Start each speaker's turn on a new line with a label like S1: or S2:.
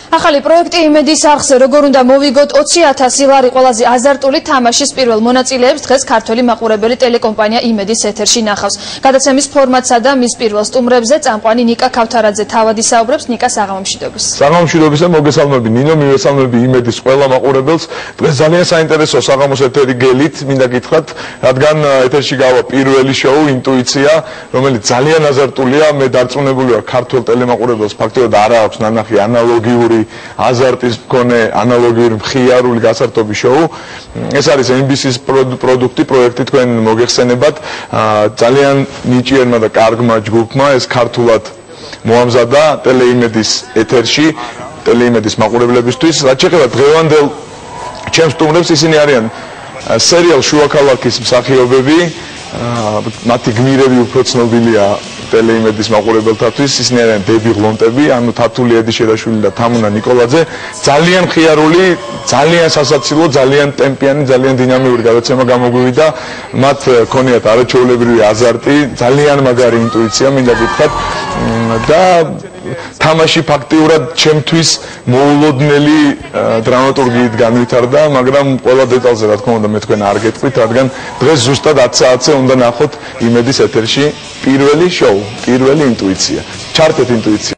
S1: ახალი პროექტი იმედის არხზე როგორ უნდა მოვიგოთ 20,000 ლარი ყველაზე აზარტული თამაშის პირველ მონაწილეებს დღეს ქართველი მაყურებელი ტელეკომპანია იმედის ეთერში ნახავს. გადაცემის ფორმატსა და მის პირველ სტუმრებზე წამყვანი ნიკა ქავთარაძე თავად ისაუბრებს. ნიკა საღამომშვიდობის.
S2: საღამომშვიდობისა მოგესალმები ნინო, მივესალმები იმედის ყველა მაყურებელს. დღეს ძალიან საინტერესო საღამოს ეთერი გელით მინდა გითხრათ, რადგან ეთერში გავა პირველი შოუ ინტუიცია, რომელიც ძალიან აზარტულია. მე დარწმუნებული ვარ ქართველ ტელემაყურებელს ფაქტობრივად არა აქვს ნანახი ანალოგიური აზარტის მქონე ანალოგიური მხიარული გასართობი შოუ. ეს არის MBC-ის პროექტი თქვენ მოგეხსენებათ. ძალიან ნიჭიერმა და კარგმა ჯგუფმა ეს ქართულად მოამზადა ტელეიმედის ეთერში, ტელეიმედის მაყურებლებისთვის. რაც შეეხება დღევანდელ ჩემს სტუმრებს, ისინი არიან სერიალ შუა ქალაქის მსახიობები, მათი გმირები უფრო ცნობილია ტელეიმედის მაყურებელთათვის, ისინი არიან დები ღლონტები, ანუ თათული ედიშერაშვილი და თამუნა ნიკოლაძე. ძალიან მხიარული, ძალიან სასაცილო, ძალიან ტემპიანი, ძალიან დინამიური გადაცემა გამოგვივიდა. მათ ქონიათ არაჩვეულებრივი აზარტი, ძალიან მაგარი ინტუიცია, მინდა გითხრათ და თამაში ფაქტიურად ჩემთვის მოულოდნელი დრამატურგიით განვითარდა, მაგრამ ყველა დეტალზე რა თქმა უნდა მე თქვენ არ გეტყვით, რადგან დღეს ზუსტად 10 საათზე უნდა ნახოთ იმედის ეთერში პირველი შოუ, პირველი ინტუიცია. ჩართეთ ინტუიცია.